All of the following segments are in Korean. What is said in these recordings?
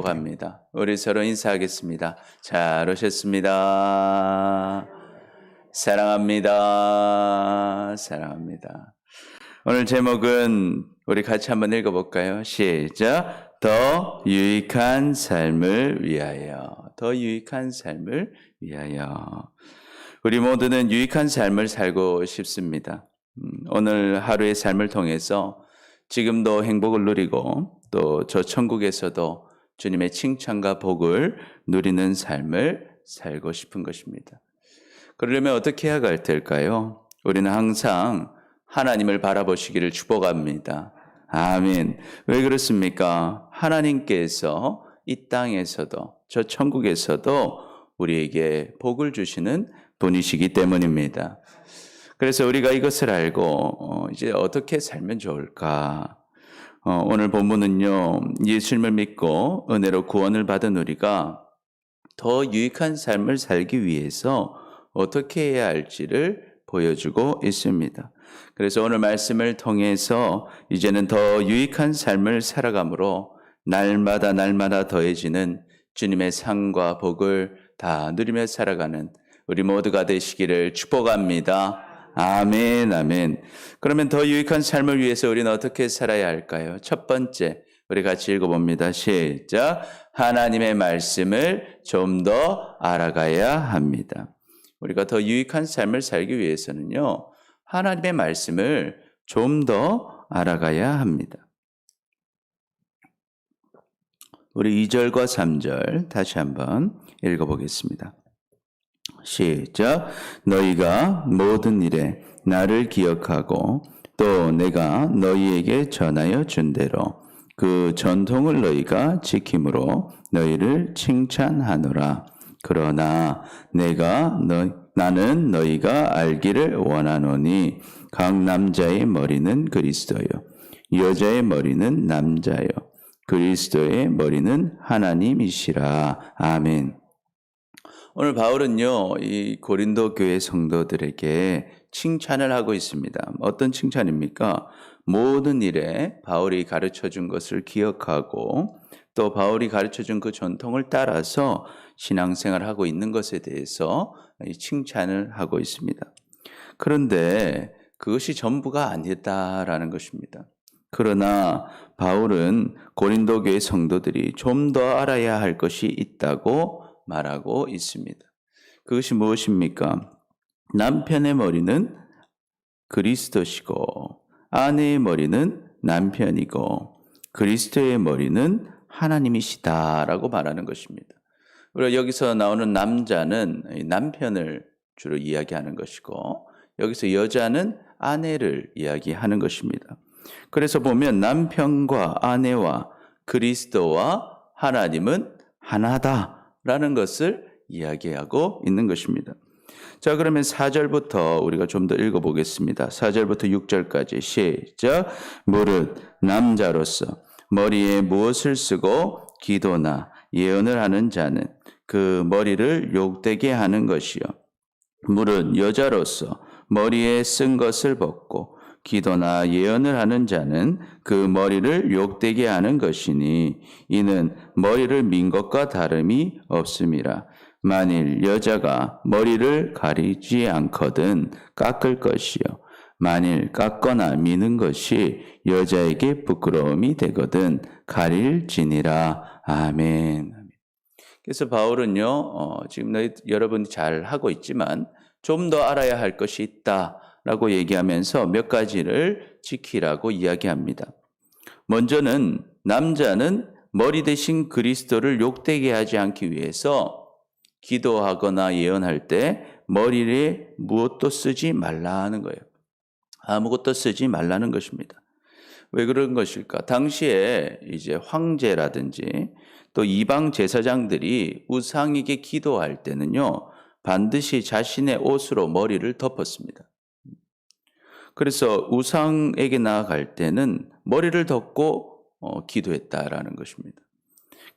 갑니다. 우리 서로 인사하겠습니다. 잘 오셨습니다. 사랑합니다. 사랑합니다. 오늘 제목은 우리 같이 한번 읽어볼까요? 시작. 더 유익한 삶을 위하여. 더 유익한 삶을 위하여. 우리 모두는 유익한 삶을 살고 싶습니다. 오늘 하루의 삶을 통해서 지금도 행복을 누리고 또 저 천국에서도 주님의 칭찬과 복을 누리는 삶을 살고 싶은 것입니다. 그러려면 어떻게 해야 될까요? 우리는 항상 하나님을 바라보시기를 축복합니다. 아멘. 왜 그렇습니까? 하나님께서 이 땅에서도 저 천국에서도 우리에게 복을 주시는 분이시기 때문입니다. 그래서 우리가 이것을 알고 이제 어떻게 살면 좋을까? 오늘 본문은요, 예수님을 믿고 은혜로 구원을 받은 우리가 더 유익한 삶을 살기 위해서 어떻게 해야 할지를 보여주고 있습니다. 그래서 오늘 말씀을 통해서 이제는 더 유익한 삶을 살아가므로 날마다 더해지는 주님의 상과 복을 다 누리며 살아가는 우리 모두가 되시기를 축복합니다. 아멘, 아멘. 그러면 더 유익한 삶을 위해서 우리는 어떻게 살아야 할까요? 첫 번째, 우리 같이 읽어봅니다. 시작. 하나님의 말씀을 좀 더 알아가야 합니다. 우리가 더 유익한 삶을 살기 위해서는요, 하나님의 말씀을 좀 더 알아가야 합니다. 우리 2절과 3절 다시 한번 읽어보겠습니다. 시작. 너희가 모든 일에 나를 기억하고 또 내가 너희에게 전하여 준 대로 그 전통을 너희가 지킴으로 너희를 칭찬하노라. 그러나 나는 너희가 알기를 원하노니 각 남자의 머리는 그리스도요 여자의 머리는 남자요 그리스도의 머리는 하나님이시라. 아멘. 오늘 바울은요, 이 고린도 교회 성도들에게 칭찬을 하고 있습니다. 어떤 칭찬입니까? 모든 일에 바울이 가르쳐 준 것을 기억하고 또 바울이 가르쳐 준 그 전통을 따라서 신앙생활을 하고 있는 것에 대해서 칭찬을 하고 있습니다. 그런데 그것이 전부가 아니다라는 것입니다. 그러나 바울은 고린도 교회 성도들이 좀 더 알아야 할 것이 있다고 말하고 있습니다. 그것이 무엇입니까? 남편의 머리는 그리스도시고 아내의 머리는 남편이고 그리스도의 머리는 하나님이시다라고 말하는 것입니다. 우리가 여기서 나오는 남자는 남편을 주로 이야기하는 것이고 여기서 여자는 아내를 이야기하는 것입니다. 그래서 보면 남편과 아내와 그리스도와 하나님은 하나다라는 것을 이야기하고 있는 것입니다. 자, 그러면 4절부터 우리가 좀 더 읽어보겠습니다. 4절부터 6절까지 시작. 무릇 남자로서 머리에 무엇을 쓰고 기도나 예언을 하는 자는 그 머리를 욕되게 하는 것이요. 무릇 여자로서 머리에 쓴 것을 벗고 기도나 예언을 하는 자는 그 머리를 욕되게 하는 것이니 이는 머리를 민 것과 다름이 없음이라. 만일 여자가 머리를 가리지 않거든 깎을 것이요. 만일 깎거나 미는 것이 여자에게 부끄러움이 되거든 가릴지니라. 아멘. 그래서 바울은요, 지금 여러분이 잘 하고 있지만 좀 더 알아야 할 것이 있다라고 얘기하면서 몇 가지를 지키라고 이야기합니다. 먼저는 남자는 머리 대신 그리스도를 욕되게 하지 않기 위해서 기도하거나 예언할 때 머리에 무엇도 쓰지 말라는 거예요. 아무것도 쓰지 말라는 것입니다. 왜 그런 것일까? 당시에 이제 황제라든지 또 이방 제사장들이 우상에게 기도할 때는요, 반드시 자신의 옷으로 머리를 덮었습니다. 그래서 우상에게 나아갈 때는 머리를 덮고 기도했다라는 것입니다.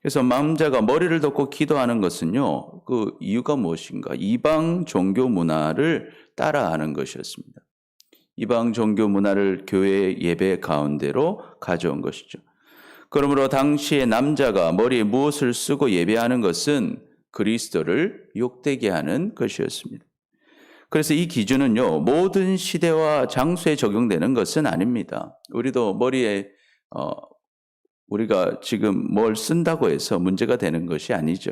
그래서 남자가 머리를 덮고 기도하는 것은요, 그 이유가 무엇인가? 이방 종교 문화를 따라하는 것이었습니다. 이방 종교 문화를 교회 예배 가운데로 가져온 것이죠. 그러므로 당시의 남자가 머리에 무엇을 쓰고 예배하는 것은 그리스도를 욕되게 하는 것이었습니다. 그래서 이 기준은요, 모든 시대와 장소에 적용되는 것은 아닙니다. 우리도 머리에 우리가 지금 뭘 쓴다고 해서 문제가 되는 것이 아니죠.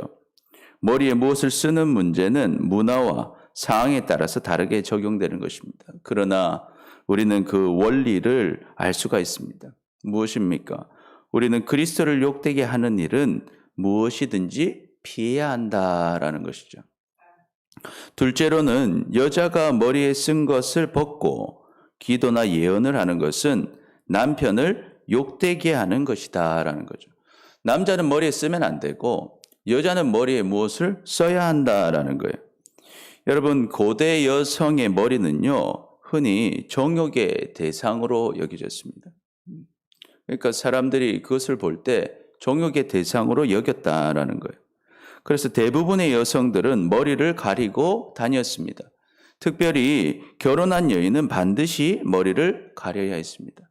머리에 무엇을 쓰는 문제는 문화와 상황에 따라서 다르게 적용되는 것입니다. 그러나 우리는 그 원리를 알 수가 있습니다. 무엇입니까? 우리는 그리스도를 욕되게 하는 일은 무엇이든지 피해야 한다라는 것이죠. 둘째로는 여자가 머리에 쓴 것을 벗고 기도나 예언을 하는 것은 남편을 욕되게 하는 것이다라는 거죠. 남자는 머리에 쓰면 안 되고 여자는 머리에 무엇을 써야 한다라는 거예요. 여러분, 고대 여성의 머리는요, 흔히 정욕의 대상으로 여겨졌습니다. 그러니까 사람들이 그것을 볼 때 정욕의 대상으로 여겼다라는 거예요. 그래서 대부분의 여성들은 머리를 가리고 다녔습니다. 특별히 결혼한 여인은 반드시 머리를 가려야 했습니다.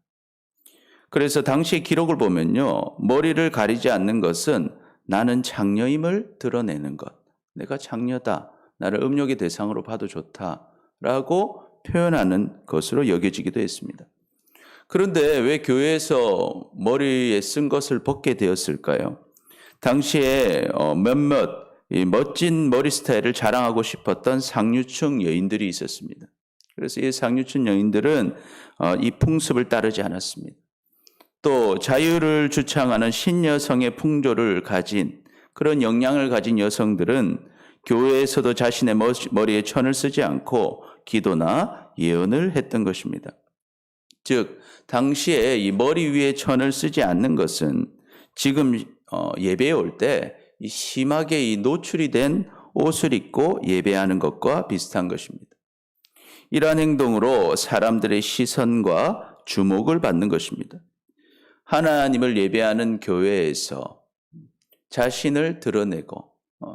그래서 당시 기록을 보면요, 머리를 가리지 않는 것은 나는 장녀임을 드러내는 것, 내가 장녀다, 나를 음욕의 대상으로 봐도 좋다라고 표현하는 것으로 여겨지기도 했습니다. 그런데 왜 교회에서 머리에 쓴 것을 벗게 되었을까요? 당시에 몇몇 멋진 머리 스타일을 자랑하고 싶었던 상류층 여인들이 있었습니다. 그래서 이 상류층 여인들은 이 풍습을 따르지 않았습니다. 또 자유를 주창하는 신여성의 풍조를 가진 그런 역량을 가진 여성들은 교회에서도 자신의 머리에 천을 쓰지 않고 기도나 예언을 했던 것입니다. 즉 당시에 이 머리 위에 천을 쓰지 않는 것은 지금 예배에 올 때 심하게 노출이 된 옷을 입고 예배하는 것과 비슷한 것입니다. 이러한 행동으로 사람들의 시선과 주목을 받는 것입니다. 하나님을 예배하는 교회에서 자신을 드러내고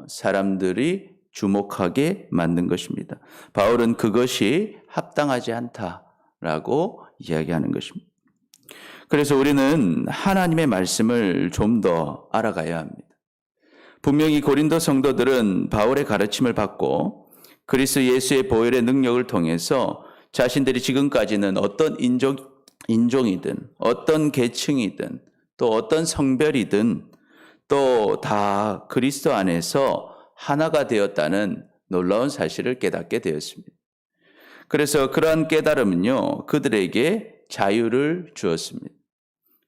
사람들이 주목하게 만든 것입니다. 바울은 그것이 합당하지 않다라고 이야기하는 것입니다. 그래서 우리는 하나님의 말씀을 좀 더 알아가야 합니다. 분명히 고린도 성도들은 바울의 가르침을 받고 그리스도 예수의 보혈의 능력을 통해서 자신들이 지금까지는 어떤 인종이든 어떤 계층이든 또 어떤 성별이든 또 다 그리스도 안에서 하나가 되었다는 놀라운 사실을 깨닫게 되었습니다. 그래서 그러한 깨달음은요, 그들에게 자유를 주었습니다.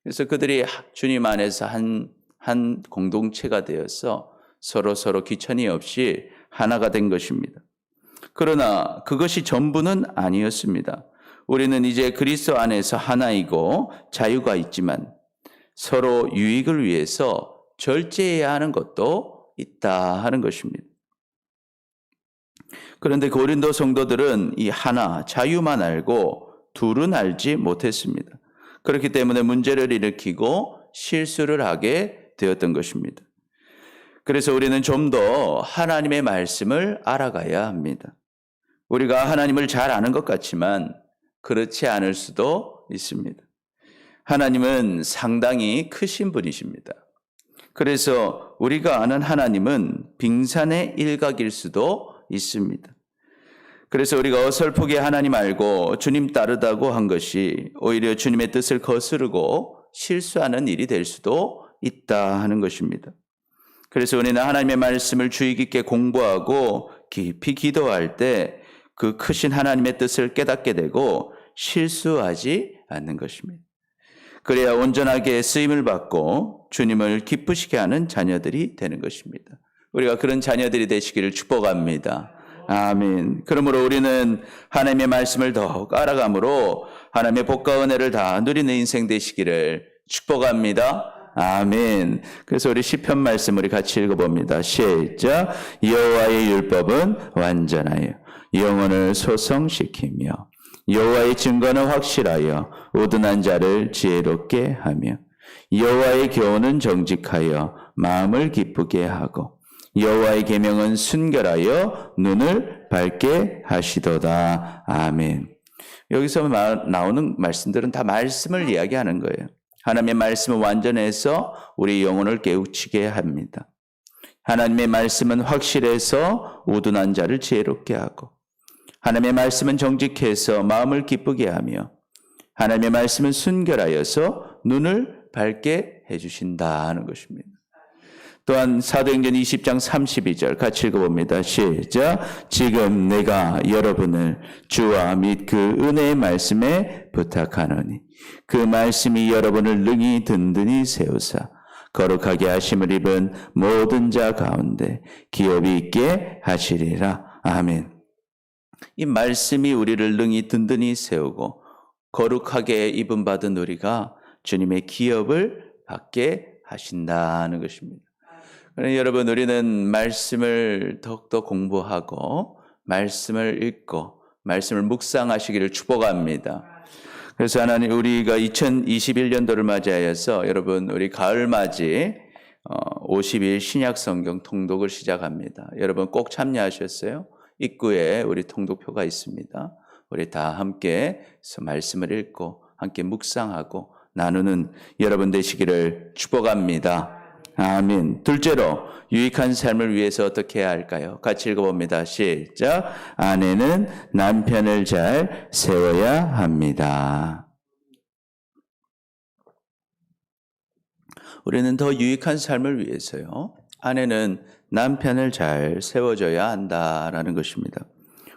그래서 그들이 주님 안에서 한 공동체가 되어서 서로 귀천이 없이 하나가 된 것입니다. 그러나 그것이 전부는 아니었습니다. 우리는 이제 그리스도 안에서 하나이고 자유가 있지만 서로 유익을 위해서 절제해야 하는 것도 있다 하는 것입니다. 그런데 고린도 성도들은 이 하나, 자유만 알고 둘은 알지 못했습니다. 그렇기 때문에 문제를 일으키고 실수를 하게 되었던 것입니다. 그래서 우리는 좀 더 하나님의 말씀을 알아가야 합니다. 우리가 하나님을 잘 아는 것 같지만 그렇지 않을 수도 있습니다. 하나님은 상당히 크신 분이십니다. 그래서 우리가 아는 하나님은 빙산의 일각일 수도 있습니다. 그래서 우리가 어설프게 하나님 알고 주님 따르다고 한 것이 오히려 주님의 뜻을 거스르고 실수하는 일이 될 수도 있다 하는 것입니다. 그래서 우리는 하나님의 말씀을 주의 깊게 공부하고 깊이 기도할 때 그 크신 하나님의 뜻을 깨닫게 되고 실수하지 않는 것입니다. 그래야 온전하게 쓰임을 받고 주님을 기쁘시게 하는 자녀들이 되는 것입니다. 우리가 그런 자녀들이 되시기를 축복합니다. 아멘. 그러므로 우리는 하나님의 말씀을 더욱 알아감으로 하나님의 복과 은혜를 다 누리는 인생 되시기를 축복합니다. 아멘. 그래서 우리 시편 말씀 우리 같이 읽어봅니다. 시작. 여호와의 율법은 완전하여 영혼을 소성시키며 여호와의 증거는 확실하여 우둔한 자를 지혜롭게 하며 여호와의 교훈은 정직하여 마음을 기쁘게 하고 여호와의 계명은 순결하여 눈을 밝게 하시도다. 아멘. 여기서 나오는 말씀들은 다 말씀을 이야기하는 거예요. 하나님의 말씀은 완전해서 우리 영혼을 깨우치게 합니다. 하나님의 말씀은 확실해서 우둔한 자를 지혜롭게 하고, 하나님의 말씀은 정직해서 마음을 기쁘게 하며, 하나님의 말씀은 순결하여서 눈을 밝게 해주신다 하는 것입니다. 또한 사도행전 20장 32절 같이 읽어봅니다. 시작. 지금 내가 여러분을 주와 및 그 은혜의 말씀에 부탁하노니 그 말씀이 여러분을 능히 든든히 세우사 거룩하게 하심을 입은 모든 자 가운데 기업이 있게 하시리라. 아멘. 이 말씀이 우리를 능히 든든히 세우고 거룩하게 입음 받은 우리가 주님의 기업을 받게 하신다는 것입니다. 그러나 여러분, 우리는 말씀을 더욱더 공부하고 말씀을 읽고 말씀을 묵상하시기를 축복합니다. 그래서 하나님, 우리가 2021년도를 맞이하여서 여러분, 우리 가을맞이 50일 신약 성경 통독을 시작합니다. 여러분 꼭 참여하셨어요? 입구에 우리 통독표가 있습니다. 우리 다 함께 말씀을 읽고 함께 묵상하고 나누는 여러분 되시기를 축복합니다. 아멘. 둘째로, 유익한 삶을 위해서 어떻게 해야 할까요? 같이 읽어봅니다. 시작. 아내는 남편을 잘 세워야 합니다. 우리는 더 유익한 삶을 위해서요, 아내는 남편을 잘 세워줘야 한다라는 것입니다.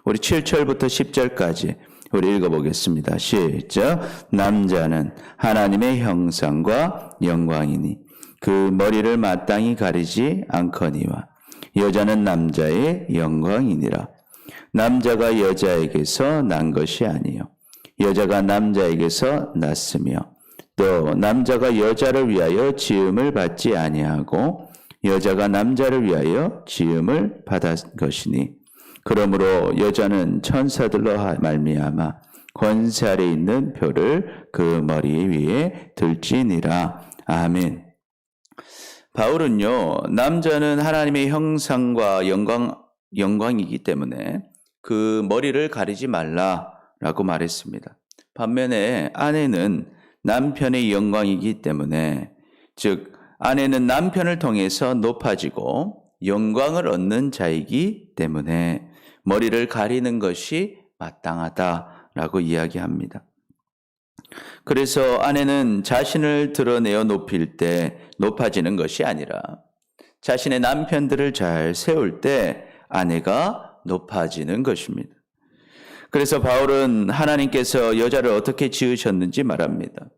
우리 7절부터 10절까지 우리 읽어보겠습니다. 시작. 남자는 하나님의 형상과 영광이니 그 머리를 마땅히 가리지 않거니와 여자는 남자의 영광이니라. 남자가 여자에게서 난 것이 아니요 여자가 남자에게서 났으며 또 남자가 여자를 위하여 지음을 받지 아니하고 여자가 남자를 위하여 지음을 받은 것이니 그러므로 여자는 천사들로 말미암아 권세 아래 있는 표를 그 머리 위에 들지니라. 아멘. 바울은요, 남자는 하나님의 형상과 영광이기 때문에 그 머리를 가리지 말라라고 말했습니다. 반면에 아내는 남편의 영광이기 때문에, 즉 아내는 남편을 통해서 높아지고 영광을 얻는 자이기 때문에 머리를 가리는 것이 마땅하다라고 이야기합니다. 그래서 아내는 자신을 드러내어 높일 때 높아지는 것이 아니라 자신의 남편들을 잘 세울 때 아내가 높아지는 것입니다. 그래서 바울은 하나님께서 여자를 어떻게 지으셨는지 말합니다.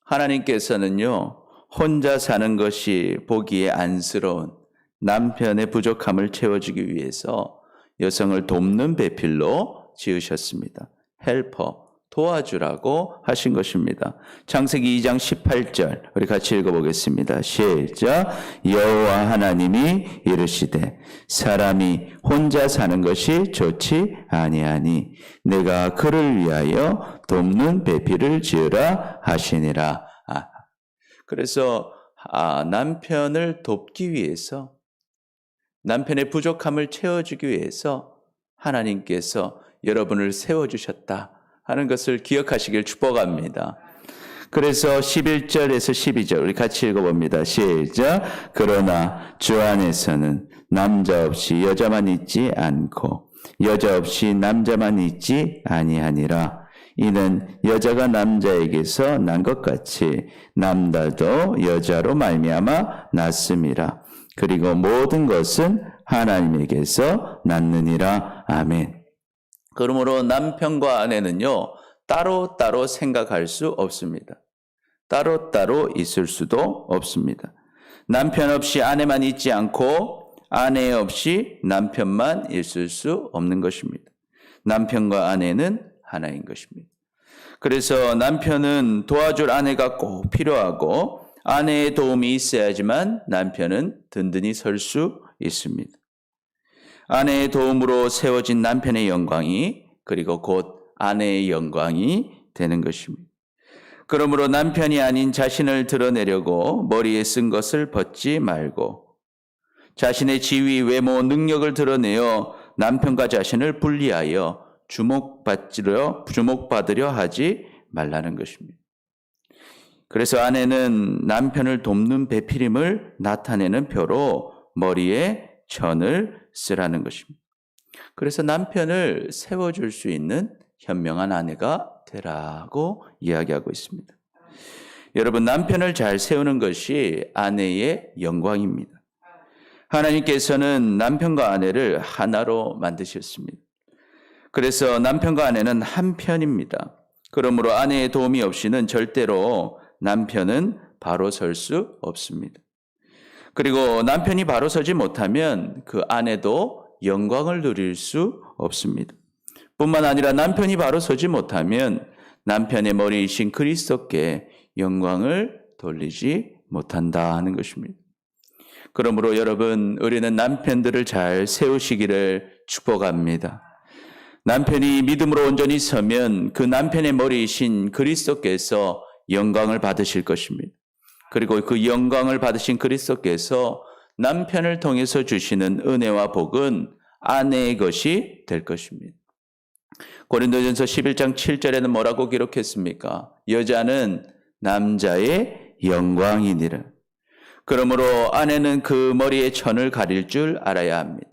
하나님께서는요, 혼자 사는 것이 보기에 안쓰러운 남편의 부족함을 채워주기 위해서 여성을 돕는 배필로 지으셨습니다. 헬퍼, 도와주라고 하신 것입니다. 창세기 2장 18절 우리 같이 읽어보겠습니다. 시작. 여호와 하나님이 이르시되 사람이 혼자 사는 것이 좋지 아니하니 내가 그를 위하여 돕는 배필을 지으라 하시니라. 그래서 남편을 돕기 위해서, 남편의 부족함을 채워주기 위해서 하나님께서 여러분을 세워주셨다 하는 것을 기억하시길 축복합니다. 그래서 11절에서 12절 우리 같이 읽어봅니다. 시작. 그러나 주 안에서는 남자 없이 여자만 있지 않고 여자 없이 남자만 있지 아니하니라. 이는 여자가 남자에게서 난 것 같이 남자도 여자로 말미암아 났음이라. 그리고 모든 것은 하나님에게서 났느니라. 아멘. 그러므로 남편과 아내는요, 따로따로 생각할 수 없습니다. 따로따로 있을 수도 없습니다. 남편 없이 아내만 있지 않고 아내 없이 남편만 있을 수 없는 것입니다. 남편과 아내는 하나인 것입니다. 그래서 남편은 도와줄 아내가 꼭 필요하고 아내의 도움이 있어야지만 남편은 든든히 설 수 있습니다. 아내의 도움으로 세워진 남편의 영광이, 그리고 곧 아내의 영광이 되는 것입니다. 그러므로 남편이 아닌 자신을 드러내려고 머리에 쓴 것을 벗지 말고 자신의 지위, 외모, 능력을 드러내어 남편과 자신을 분리하여 주목받으려 하지 말라는 것입니다. 그래서 아내는 남편을 돕는 배필임을 나타내는 표로 머리에 천을 쓰라는 것입니다. 그래서 남편을 세워줄 수 있는 현명한 아내가 되라고 이야기하고 있습니다. 여러분, 남편을 잘 세우는 것이 아내의 영광입니다. 하나님께서는 남편과 아내를 하나로 만드셨습니다. 그래서 남편과 아내는 한 편입니다. 그러므로 아내의 도움이 없이는 절대로 남편은 바로 설 수 없습니다. 그리고 남편이 바로 서지 못하면 그 아내도 영광을 누릴 수 없습니다. 뿐만 아니라 남편이 바로 서지 못하면 남편의 머리이신 그리스도께 영광을 돌리지 못한다 하는 것입니다. 그러므로 여러분, 우리는 남편들을 잘 세우시기를 축복합니다. 남편이 믿음으로 온전히 서면 그 남편의 머리이신 그리스도께서 영광을 받으실 것입니다. 그리고 그 영광을 받으신 그리스도께서 남편을 통해서 주시는 은혜와 복은 아내의 것이 될 것입니다. 고린도전서 11장 7절에는 뭐라고 기록했습니까? 여자는 남자의 영광이니라. 그러므로 아내는 그 머리에 천을 가릴 줄 알아야 합니다.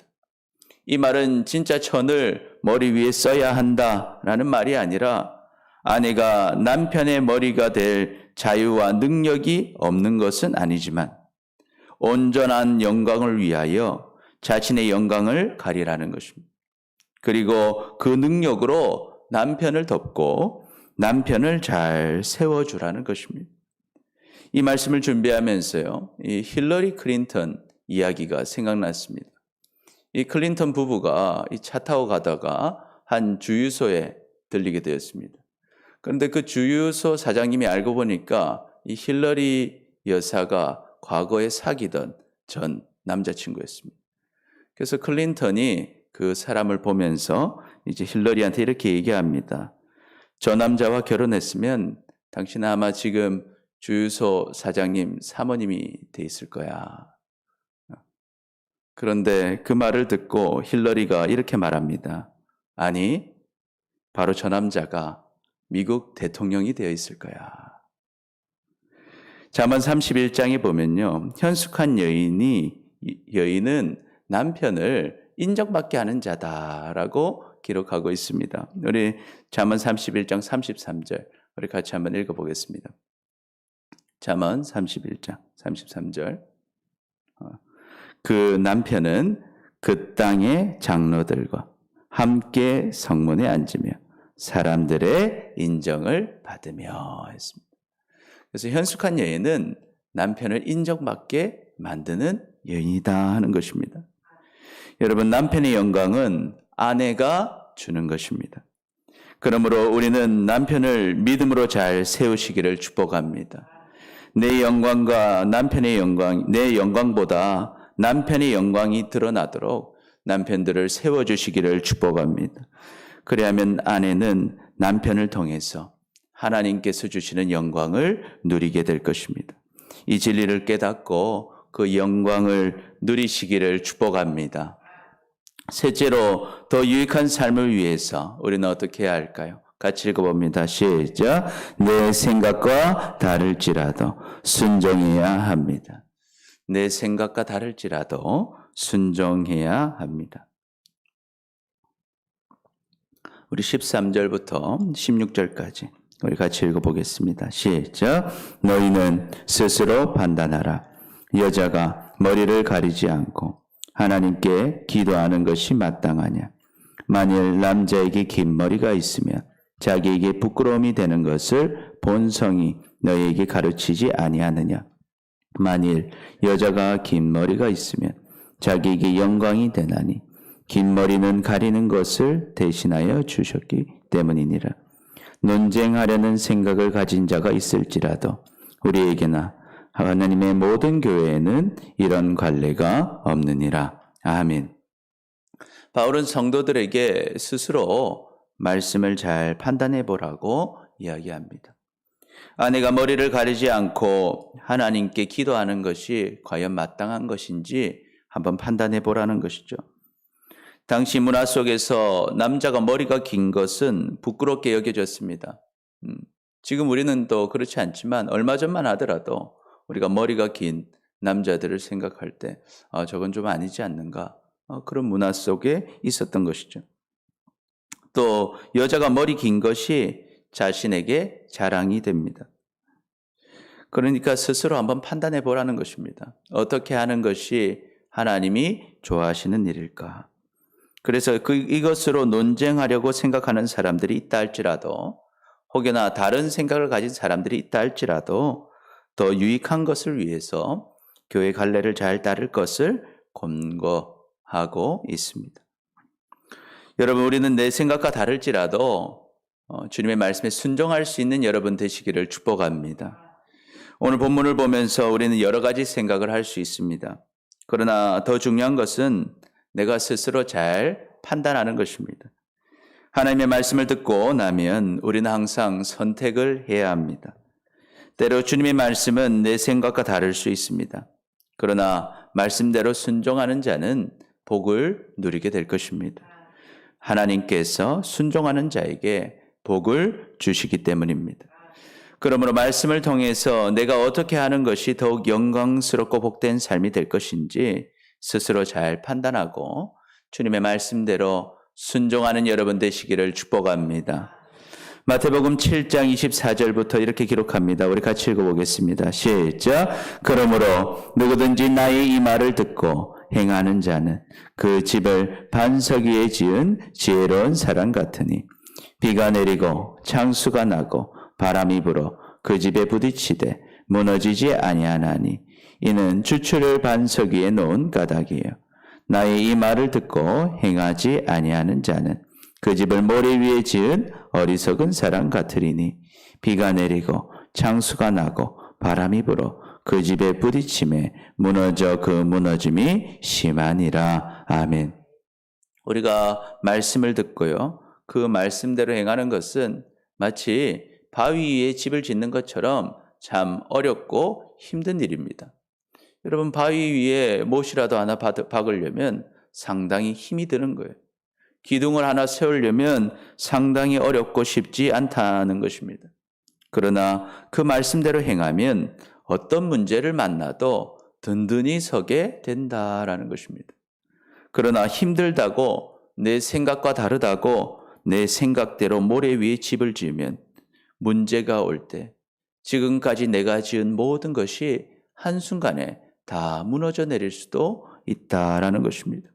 이 말은 진짜 천을 머리 위에 써야 한다라는 말이 아니라 아내가 남편의 머리가 될 자유와 능력이 없는 것은 아니지만 온전한 영광을 위하여 자신의 영광을 가리라는 것입니다. 그리고 그 능력으로 남편을 덮고 남편을 잘 세워주라는 것입니다. 이 말씀을 준비하면서요, 이 힐러리 클린턴 이야기가 생각났습니다. 이 클린턴 부부가 이 차 타고 가다가 한 주유소에 들리게 되었습니다. 그런데 그 주유소 사장님이 알고 보니까 이 힐러리 여사가 과거에 사귀던 전 남자친구였습니다. 그래서 클린턴이 그 사람을 보면서 이제 힐러리한테 이렇게 얘기합니다. 저 남자와 결혼했으면 당신은 아마 지금 주유소 사장님 사모님이 돼 있을 거야. 그런데 그 말을 듣고 힐러리가 이렇게 말합니다. 아니, 바로 저 남자가 미국 대통령이 되어 있을 거야. 잠언 31장에 보면요, 현숙한 여인은 남편을 인정받게 하는 자다라고 기록하고 있습니다. 우리 잠언 31장 33절 우리 같이 한번 읽어보겠습니다. 잠언 31장 33절. 그 남편은 그 땅의 장로들과 함께 성문에 앉으며 사람들의 인정을 받으며 했습니다. 그래서 현숙한 여인은 남편을 인정받게 만드는 여인이다 하는 것입니다. 여러분, 남편의 영광은 아내가 주는 것입니다. 그러므로 우리는 남편을 믿음으로 잘 세우시기를 축복합니다. 내 영광과 남편의 영광, 내 영광보다 남편의 영광이 드러나도록 남편들을 세워주시기를 축복합니다. 그래야만 아내는 남편을 통해서 하나님께서 주시는 영광을 누리게 될 것입니다. 이 진리를 깨닫고 그 영광을 누리시기를 축복합니다. 셋째로, 더 유익한 삶을 위해서 우리는 어떻게 해야 할까요? 같이 읽어봅니다. 시작. 내 생각과 다를지라도 순종해야 합니다. 내 생각과 다를지라도 순종해야 합니다. 우리 13절부터 16절까지 우리 같이 읽어보겠습니다. 시작. 너희는 스스로 판단하라. 여자가 머리를 가리지 않고 하나님께 기도하는 것이 마땅하냐? 만일 남자에게 긴 머리가 있으면 자기에게 부끄러움이 되는 것을 본성이 너희에게 가르치지 아니하느냐? 만일 여자가 긴 머리가 있으면 자기에게 영광이 되나니 긴 머리는 가리는 것을 대신하여 주셨기 때문이니라. 논쟁하려는 생각을 가진 자가 있을지라도 우리에게나 하나님의 모든 교회에는 이런 관례가 없느니라. 아멘. 바울은 성도들에게 스스로 말씀을 잘 판단해 보라고 이야기합니다. 아내가 머리를 가리지 않고 하나님께 기도하는 것이 과연 마땅한 것인지 한번 판단해 보라는 것이죠. 당시 문화 속에서 남자가 머리가 긴 것은 부끄럽게 여겨졌습니다. 지금 우리는 또 그렇지 않지만 얼마 전만 하더라도 우리가 머리가 긴 남자들을 생각할 때 저건 좀 아니지 않는가 그런 문화 속에 있었던 것이죠. 또 여자가 머리 긴 것이 자신에게 자랑이 됩니다. 그러니까 스스로 한번 판단해 보라는 것입니다. 어떻게 하는 것이 하나님이 좋아하시는 일일까? 그래서 이것으로 논쟁하려고 생각하는 사람들이 있다 할지라도 혹여나 다른 생각을 가진 사람들이 있다 할지라도 더 유익한 것을 위해서 교회 갈래를 잘 따를 것을 권고하고 있습니다. 여러분, 우리는 내 생각과 다를지라도 주님의 말씀에 순종할 수 있는 여러분 되시기를 축복합니다. 오늘 본문을 보면서 우리는 여러 가지 생각을 할 수 있습니다. 그러나 더 중요한 것은 내가 스스로 잘 판단하는 것입니다. 하나님의 말씀을 듣고 나면 우리는 항상 선택을 해야 합니다. 때로 주님의 말씀은 내 생각과 다를 수 있습니다. 그러나 말씀대로 순종하는 자는 복을 누리게 될 것입니다. 하나님께서 순종하는 자에게 복을 주시기 때문입니다. 그러므로 말씀을 통해서 내가 어떻게 하는 것이 더욱 영광스럽고 복된 삶이 될 것인지 스스로 잘 판단하고 주님의 말씀대로 순종하는 여러분 되시기를 축복합니다. 마태복음 7장 24절부터 이렇게 기록합니다. 우리 같이 읽어보겠습니다. 시작. 그러므로 누구든지 나의 이 말을 듣고 행하는 자는 그 집을 반석 위에 지은 지혜로운 사람 같으니 비가 내리고 창수가 나고 바람이 불어 그 집에 부딪히되 무너지지 아니하나니 이는 주추를 반석 위에 놓은 까닭이에요. 나의 이 말을 듣고 행하지 아니하는 자는 그 집을 모래 위에 지은 어리석은 사람 같으리니 비가 내리고 창수가 나고 바람이 불어 그 집에 부딪힘에 무너져 그 무너짐이 심하니라. 아멘. 우리가 말씀을 듣고요, 그 말씀대로 행하는 것은 마치 바위 위에 집을 짓는 것처럼 참 어렵고 힘든 일입니다. 여러분, 바위 위에 못이라도 하나 박으려면 상당히 힘이 드는 거예요. 기둥을 하나 세우려면 상당히 어렵고 쉽지 않다는 것입니다. 그러나 그 말씀대로 행하면 어떤 문제를 만나도 든든히 서게 된다라는 것입니다. 그러나 힘들다고 내 생각과 다르다고 내 생각대로 모래 위에 집을 지으면 문제가 올 때 지금까지 내가 지은 모든 것이 한순간에 다 무너져 내릴 수도 있다라는 것입니다.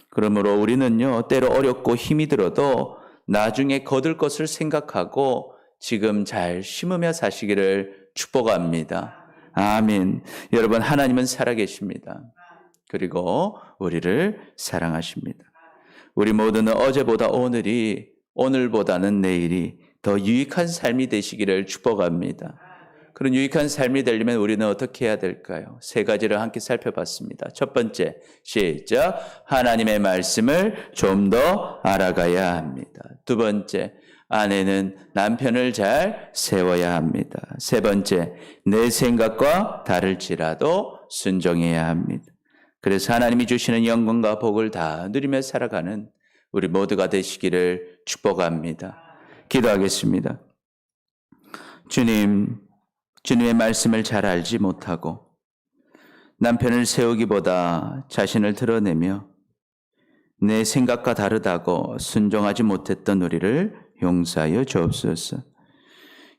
그러므로 우리는요, 때로 어렵고 힘이 들어도 나중에 거둘 것을 생각하고 지금 잘 심으며 사시기를 축복합니다. 아멘. 여러분, 하나님은 살아계십니다. 그리고 우리를 사랑하십니다. 우리 모두는 어제보다 오늘보다는 내일이 더 유익한 삶이 되시기를 축복합니다. 그런 유익한 삶이 되려면 우리는 어떻게 해야 될까요? 세 가지를 함께 살펴봤습니다. 첫 번째, 시작. 하나님의 말씀을 좀 더 알아가야 합니다. 두 번째, 아내는 남편을 잘 세워야 합니다. 세 번째, 내 생각과 다를지라도 순종해야 합니다. 그래서 하나님이 주시는 영광과 복을 다 누리며 살아가는 우리 모두가 되시기를 축복합니다. 기도하겠습니다. 주님의 말씀을 잘 알지 못하고 남편을 세우기보다 자신을 드러내며 내 생각과 다르다고 순종하지 못했던 우리를 용서하여 주옵소서.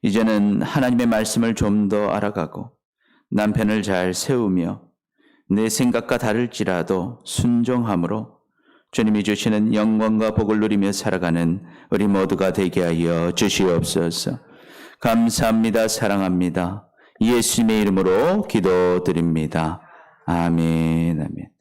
이제는 하나님의 말씀을 좀 더 알아가고 남편을 잘 세우며 내 생각과 다를지라도 순종함으로 주님이 주시는 영광과 복을 누리며 살아가는 우리 모두가 되게 하여 주시옵소서. 감사합니다. 사랑합니다. 예수님의 이름으로 기도드립니다. 아멘. 아멘.